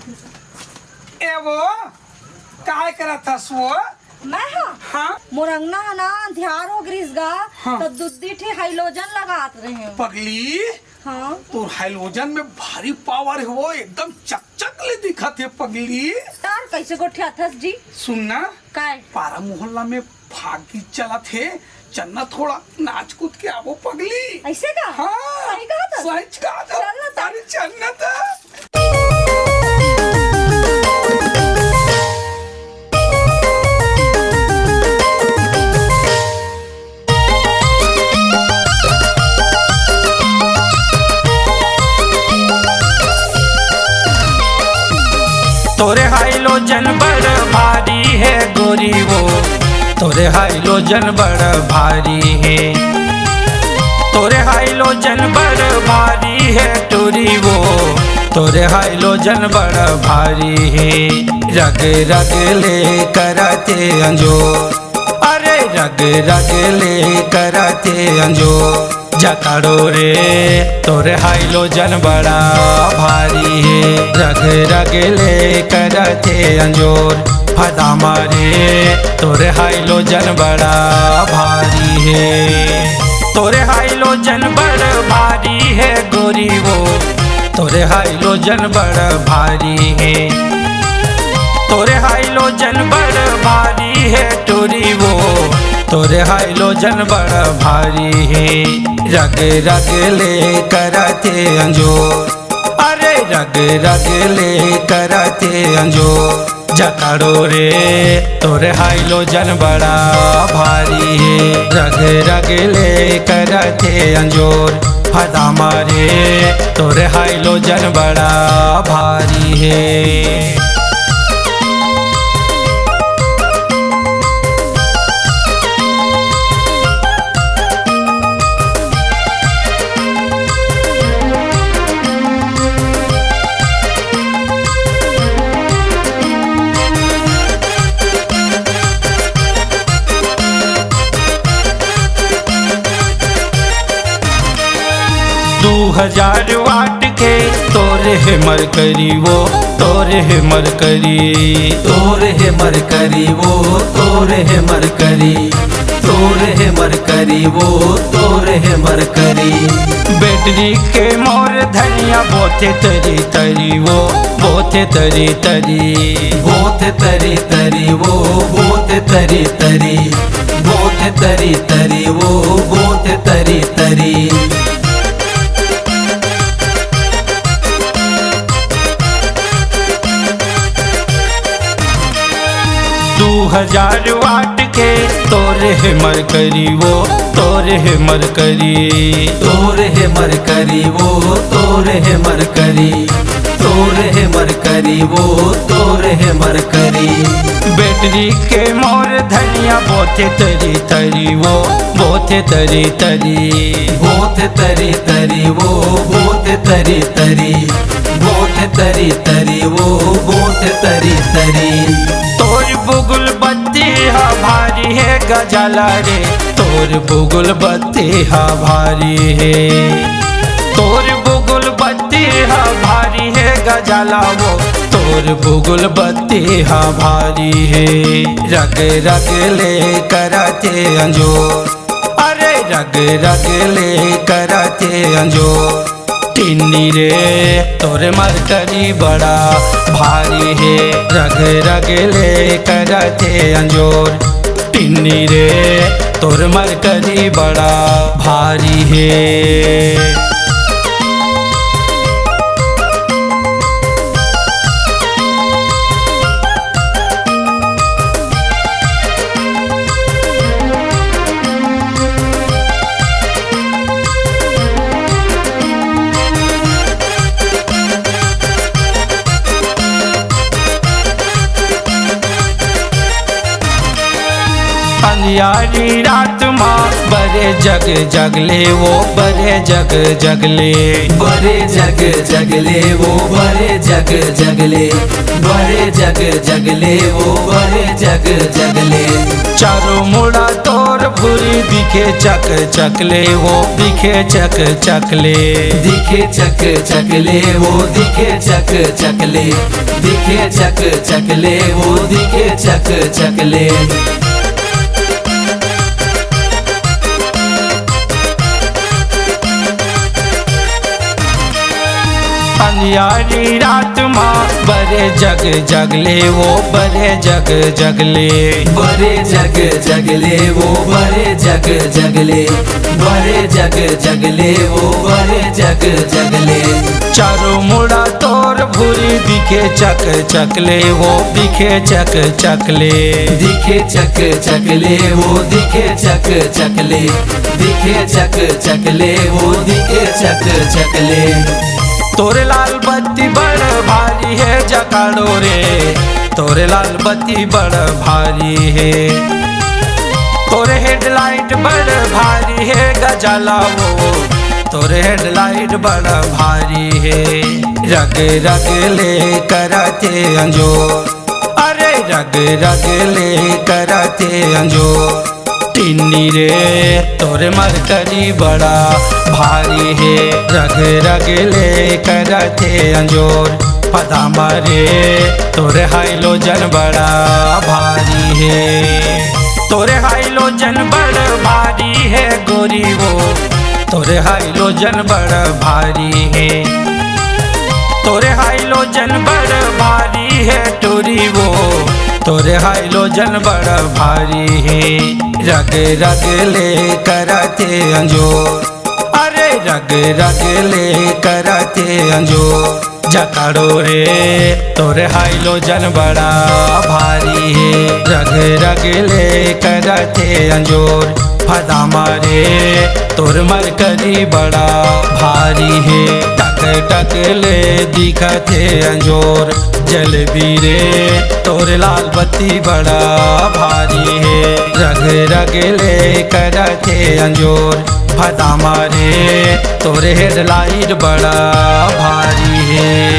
ए वो काय करत हस वो? मैं हाँ मोरंगना ना ध्यान हो ग्रीस गा हाँ। तो दुद्धी ठी हाइलोजन लगात रहे हो। पगली हाँ तो हाइलोजन में भारी पावर है वो, एकदम चकचक ले दिखत है पगली। यार कैसे गोठे अथस जी? सुनना काय पारा मोहल्ला में भागी चलत है, चन्ना थोड़ा नाच कूद के आवो पगली। ऐसे का? हाँ सही कहा था? सच कहा था। चल ना तो। अरे चलना था। तोरे हाइलोजन बड़ भारी है गोरी वो, तोरे हाइलोजन बड़ भारी है, तोरे हाइलोजन बड़ भारी है टोरी वो, तोरे हाइलोजन बड़ भारी है। रग रग ले करते अंजोर, अरे रग रग ले करते अंजोर, जकाड़ो रे तोरे हाइलोजन बड़ा भारी है। रग रग ले करते अंजोर, फदा मारे तोरे हाइलोजन बड़ा भारी है। तोरे हाइलोजन बड़ भारी है गोरी वो, तोरे हाइलोजन बड़ भारी है, तोरे हाइलोजन बड़ भारी है टोरी वो, तोरे हाइलोजन बड़ भारी है। रग रग ले करते अंजोर, अरे रग रग ले करते अंजोर, जकाड़ो रे तोरे हाइलोजन बड़ा भारी है। रग रग ले करते अंजोर, फदा मारे तोरे हाइलोजन बड़ा भारी है। 2000 वाट के तोरे है मरकरी वो, तोरे है मरकरी, तोरे है मरकरी वो, तोरे है मरकरी, तोरे है मरकरी वो, तोरे है मरकरी। बैटरी के मोर धनिया बोते तरी तरी वो, बोते तरी तरी, बोते तरी तरी वो, बोते तरी तरी, बोते तरी तरी वो, बोते तरी तरी। 2000 वाट के तोरे है मरकरी वो, तोरे है मरकरी, तोरे है मरकरी वो, तोरे है मरकरी, तोरे है मरकरी वो, तोरे है मरकरी। बैटरी के मोर धनिया बोते तरी तरी वो, बोते तरी तरी, बोते तरी तरी वो, बोते तरी तरी, बोते तरी तरी वो, बोते तरी तरी। तोर बुगुल बत्ती हा भारी है गजाला रे, तोर बुगुल बत्ती हा भारी है, तोर बुगुल बत्ती हा भारी है गजाला वो, तोर बुगुल बत्ती हा भारी है। रग रग ले करते अंजोर, अरे रग रग ले करते अंजोर, टिन्नी रे तोरे मरकरी बड़ा भारी है। रग रग ले करते अंजोर, टिन्नी रे तोरे मरकरी बड़ा भारी है। अंधियारी रात माँ बड़े जग जगले वो बड़े जग जगले बड़े जग जगले वो बड़े जग जगले बड़े जग जगले वो बड़े जग जगले चारों मुड़ा तोर भूरी दिखे चक चकले वो दिखे चक चकले दिखे चक चकले वो दिखे चक चकले दिखे चक चकले वो दिखे चक चकले अंधियारी रात माँ बड़े जग जगले वो बड़े जग जगले बड़े जग जगले वो बड़े जग जगले बड़े जग जगले वो बड़े जग जगले चारों मुड़ा तोर भूरी दिखे चक चकले वो दिखे चक चकले दिखे चक चकले वो दिखे चक चकले दिखे चक चकले वो दिखे चक चकले तोरे लाल बत्ती बड़ भारी है जकाड़ो रे तोरे लाल बत्ती बड़ भारी है तोरे हेडलाइट बड़ भारी है गजाला वो तोरे हेडलाइट बड़ भारी है रग रग ले कराते अंजोर अरे रग रग ले कराते अंजोर टिन्नी रे तोरे मरकरी बड़ा भारी है रग रग ले करते अंजोर पदामा रे तोरे हाइलोजन बड़ा भारी है तोरे हाइलोजन बड़ा भारी है गोरी वो तोरे हाइलोजन बड़ा भारी है तोरे हाइलोजन बड़ा भारी है टोरी वो तोरे हाइलोजन बड़ा भारी है रग रग ले कराते अंजोर अरे रग रग ले कराते अंजोर जकाड़ो रे तोरे हाइलोजन बड़ा भारी है रग रग ले कराते अंजोर फदामा रे तोर मरकरी बड़ा भारी है टक टक ले दिखते अंजोर जलेबी रे तोरे लाल बत्ती बड़ा भारी है रग रग ले करते अंजोर फदामा रे तोरे हेडलाइट बड़ा भारी है।